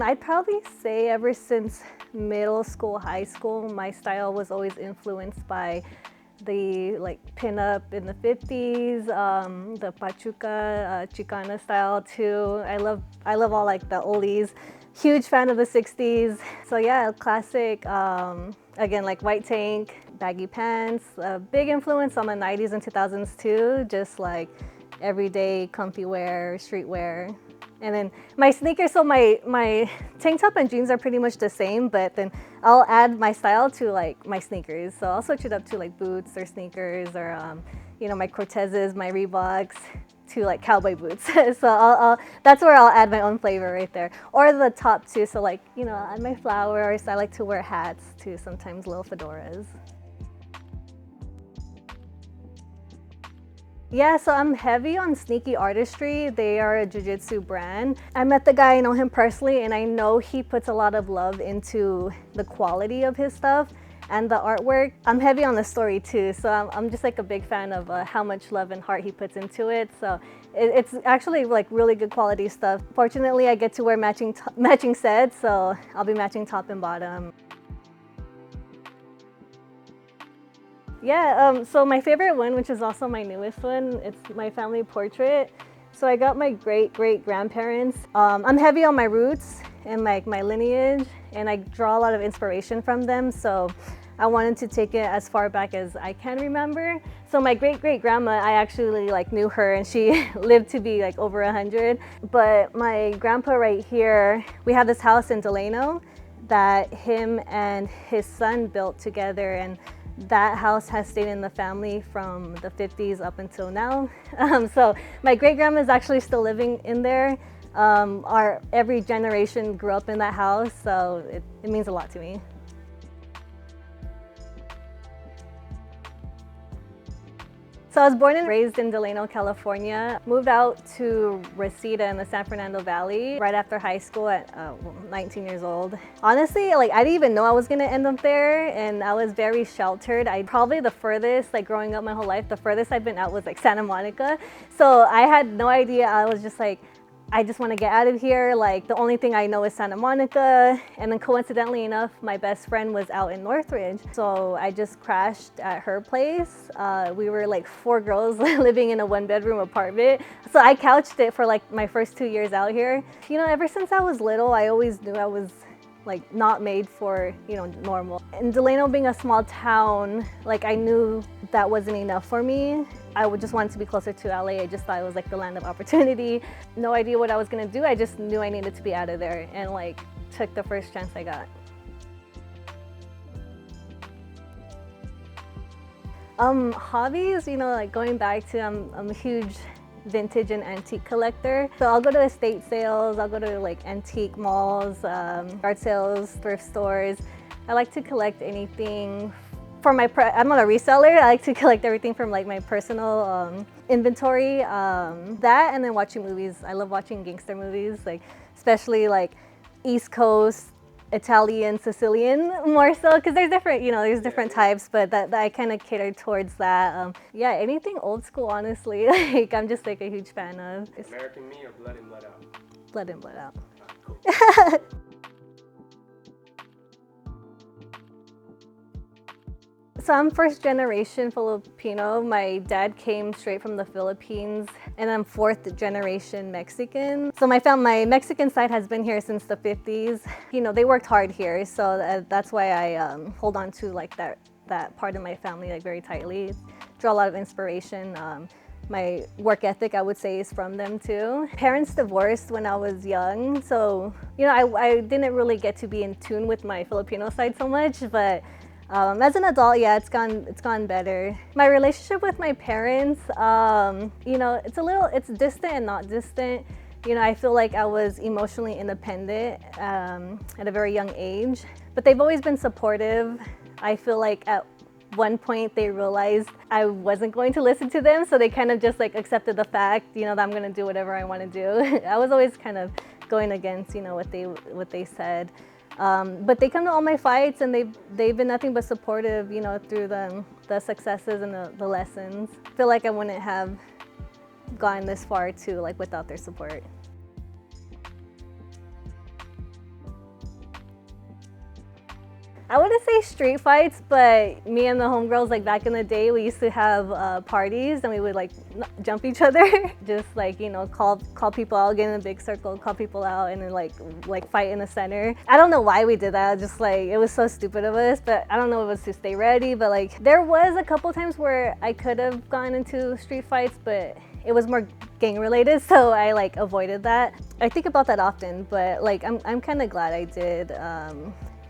I'd probably say ever since middle school, high school, my style was always influenced by the like pinup in the 50s, the Pachuca, Chicana style too. I love all like the oldies. Huge fan of the 60s. So yeah, classic, again, like white tank, baggy pants. A big influence on the 90s and 2000s too, just like everyday comfy wear, streetwear. And then my sneakers, so my tank top and jeans are pretty much the same, but then I'll add my style to like my sneakers. So I'll switch it up to like boots or sneakers or, you know, my Cortezes, my Reeboks to like cowboy boots. So that's where I'll add my own flavor right there. Or the top too, so like, you know, I'll add my flowers. I like to wear hats too, sometimes little fedoras. Yeah, so I'm heavy on Sneaky Artistry. They are a jiu-jitsu brand. I met the guy, I know him personally, and I know he puts a lot of love into the quality of his stuff and the artwork. I'm heavy on the story too, so I'm just like a big fan of how much love and heart he puts into it. So it's actually like really good quality stuff. Fortunately, I get to wear matching sets, so I'll be matching top and bottom. Yeah, so my favorite one, which is also my newest one, it's my family portrait. So I got my great-great-grandparents. I'm heavy on my roots and like my lineage, and I draw a lot of inspiration from them. So I wanted to take it as far back as I can remember. So my great-great-grandma, I actually like knew her, and she lived to be like over 100. But my grandpa right here, we have this house in Delano that him and his son built together, and that house has stayed in the family from the 50s up until now. So my great-grandma is actually still living in there. Every generation grew up in that house, so it means a lot to me. So I was born and raised in Delano, California. Moved out to Reseda in the San Fernando Valley right after high school at 19 years old. Honestly, like I didn't even know I was gonna end up there, and I was very sheltered. Probably the furthest, like growing up my whole life, the furthest I've been out was like Santa Monica. So I had no idea. I was just like, I just want to get out of here. Like the only thing I know is Santa Monica. And then coincidentally enough, my best friend was out in Northridge. So I just crashed at her place. We were like 4 girls living in a 1-bedroom apartment. So I couched it for like my first 2 years out here. You know, ever since I was little, I always knew I was like not made for, you know, normal. And Delano being a small town, like I knew that wasn't enough for me. I would just want to be closer to LA. I just thought it was like the land of opportunity. No idea what I was gonna do. I just knew I needed to be out of there, and like took the first chance I got. Hobbies, you know, like going back to, I'm a huge vintage and antique collector. So I'll go to estate sales, I'll go to like antique malls, art sales, thrift stores. I like to collect anything for I'm not a reseller. I like to collect everything from like my personal inventory. That, and then watching movies. I love watching gangster movies, like especially like East Coast, Italian, Sicilian more so, because there's different, you know, there's different types, but that I kind of cater towards that. Yeah, anything old school, honestly. Like I'm just like a huge fan of. American Me or Blood In, Blood Out? Blood In, Blood Out. Cool. So I'm first generation Filipino. My dad came straight from the Philippines, and I'm 4th generation Mexican. So my Mexican side has been here since the 50s. You know, they worked hard here, so that's why I hold on to like that part of my family like very tightly. Draw a lot of inspiration. My work ethic, I would say, is from them too. Parents divorced when I was young, so you know, I didn't really get to be in tune with my Filipino side so much, but as an adult, yeah, it's gone better. My relationship with my parents, you know, it's distant and not distant. You know, I feel like I was emotionally independent at a very young age, but they've always been supportive. I feel like at one point they realized I wasn't going to listen to them, so they kind of just like accepted the fact, you know, that I'm gonna do whatever I want to do. I was always kind of going against, you know, what they said. But they come to all my fights, and they've been nothing but supportive, you know, through the successes and the lessons. I feel like I wouldn't have gone this far too, like without their support. I wouldn't say street fights, but me and the homegirls, like back in the day, we used to have parties and we would like jump each other. Just like, you know, call people out, get in a big circle, call people out, and then like fight in the center. I don't know why we did that. Just like, it was so stupid of us, but I don't know if it was to stay ready. But like, there was a couple times where I could have gone into street fights, but it was more gang related, so I like avoided that. I think about that often, but like, I'm kind of glad I did.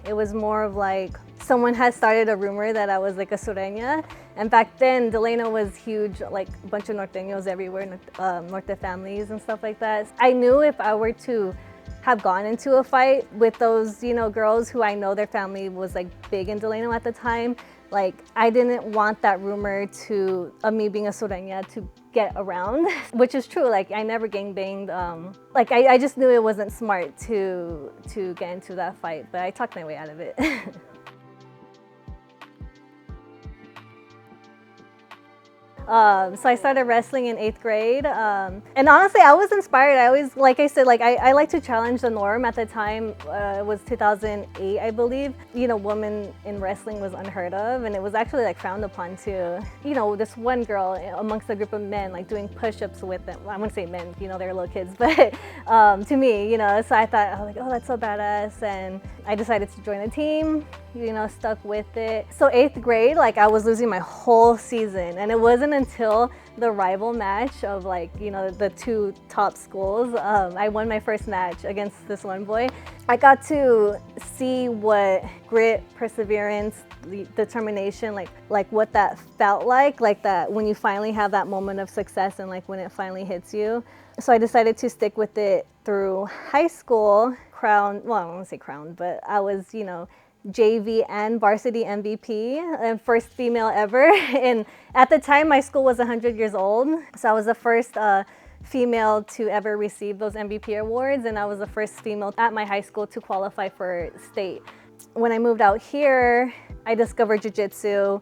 It was more of like someone had started a rumor that I was like a sureña, and back then Delano was huge, like a bunch of norteños everywhere, norte families and stuff like that. I knew if I were to have gone into a fight with those, you know, girls who I know their family was like big in Delano at the time, like I didn't want that rumor to of me being a sureña to get around, which is true. Like I never gangbanged. Like I just knew it wasn't smart to get into that fight, but I talked my way out of it. So I started wrestling in 8th grade. And honestly, I was inspired. I always, like I said, like I like to challenge the norm. At the time, it was 2008, I believe. You know, women in wrestling was unheard of, and it was actually like frowned upon too. You know, this one girl amongst a group of men, like doing push-ups with them. Well, I wouldn't say men, you know, they were little kids, but to me, you know, so I thought, I was like, oh, that's so badass. And I decided to join the team, you know, stuck with it. So 8th grade, like I was losing my whole season, and it wasn't until the rival match of like, you know, the two top schools, I won my first match against this one boy. I got to see what grit, perseverance, determination, like what that felt like that when you finally have that moment of success and like when it finally hits you. So I decided to stick with it through high school. Well, I don't want to say crowned, but I was, you know, JV and varsity MVP, and first female ever. And at the time, my school was 100 years old, so I was the first female to ever receive those MVP awards, and I was the first female at my high school to qualify for state. When I moved out here, I discovered jiu-jitsu.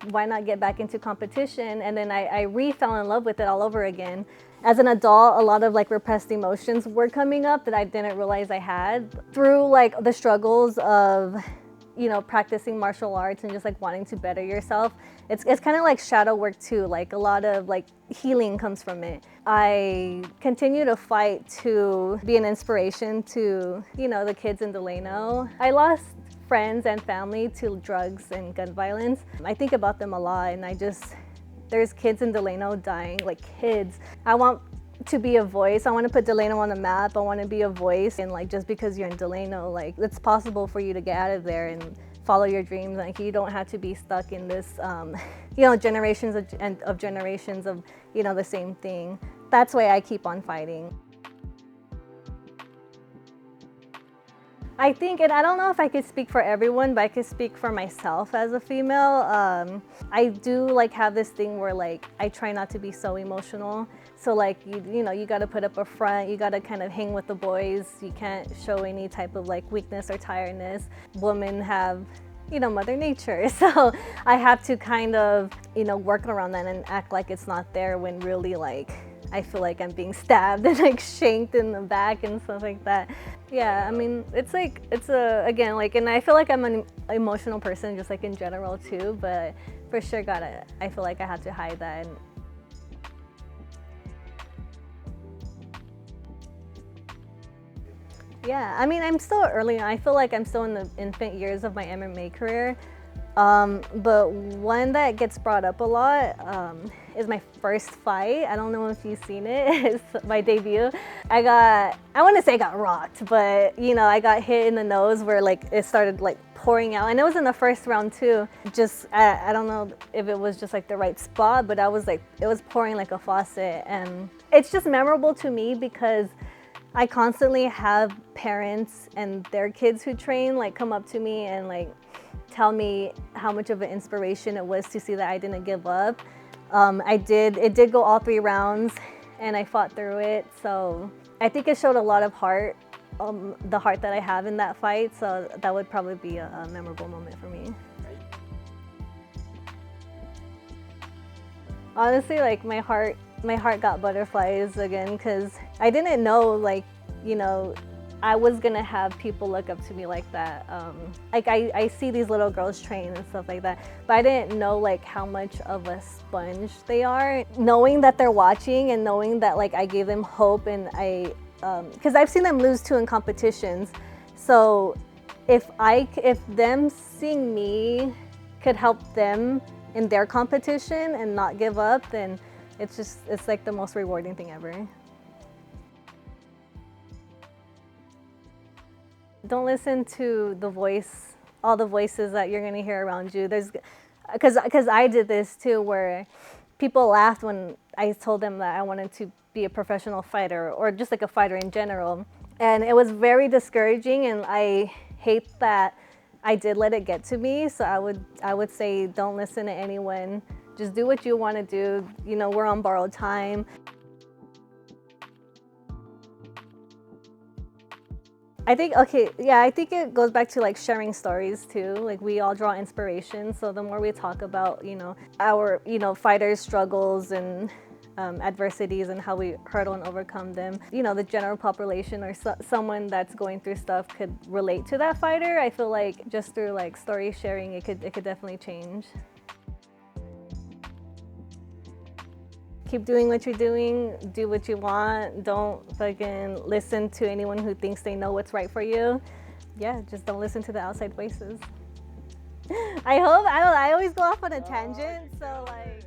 Why not get back into competition? And then I fell in love with it all over again. As an adult, a lot of like repressed emotions were coming up that I didn't realize I had. Through like the struggles of, you know, practicing martial arts and just like wanting to better yourself, it's kind of like shadow work too. Like a lot of like healing comes from it. I continue to fight to be an inspiration to, you know, the kids in Delano. I lost friends and family to drugs and gun violence. I think about them a lot, and there's kids in Delano dying, like kids. I want to be a voice. I want to put Delano on the map. I want to be a voice, and like just because you're in Delano, like it's possible for you to get out of there and follow your dreams. Like you don't have to be stuck in this, you know, generations of generations of, you know, the same thing. That's why I keep on fighting. I think, and I don't know if I could speak for everyone, but I could speak for myself as a female. I do like have this thing where like I try not to be so emotional. So like you know, you got to put up a front. You got to kind of hang with the boys. You can't show any type of like weakness or tiredness. Women have, you know, Mother Nature. So I have to kind of, you know, work around that and act like it's not there when really like I feel like I'm being stabbed and like shanked in the back and stuff like that. Yeah, I mean, it's like, again, like, and I feel like I'm an emotional person just like in general too, but for sure I feel like I have to hide that. Yeah, I mean, I'm still early. I feel like I'm still in the infant years of my MMA career. But one that gets brought up a lot is my first fight. I don't know if you've seen it. It's my debut. I want to say I got rocked, but you know, I got hit in the nose where like it started like pouring out. And it was in the first round too. Just, I don't know if it was just like the right spot, but I was like, it was pouring like a faucet. And it's just memorable to me because I constantly have parents and their kids who train like come up to me and like tell me how much of an inspiration it was to see that I didn't give up. It did go all 3 rounds and I fought through it. So I think it showed a lot of heart, the heart that I have in that fight. So that would probably be a memorable moment for me. Honestly, like my heart got butterflies again because I didn't know, like, you know, I was gonna have people look up to me like that. Like I see these little girls train and stuff like that, but I didn't know like how much of a sponge they are. Knowing that they're watching and knowing that like I gave them hope, and because I've seen them lose too in competitions. So if them seeing me could help them in their competition and not give up, then it's like the most rewarding thing ever. Don't listen to all the voices that you're gonna hear around you. Because I did this too, where people laughed when I told them that I wanted to be a professional fighter or just like a fighter in general. And it was very discouraging, and I hate that I did let it get to me. So I would say don't listen to anyone. Just do what you want to do. You know, we're on borrowed time. I think it goes back to like sharing stories too. Like we all draw inspiration. So the more we talk about, our, fighters' struggles and adversities and how we hurdle and overcome them, the general population or someone that's going through stuff could relate to that fighter. I feel like just through like story sharing, it could definitely change. Keep doing what you're doing, do what you want. Don't fucking listen to anyone who thinks they know what's right for you. Yeah, just don't listen to the outside voices. I always go off on a tangent, so like.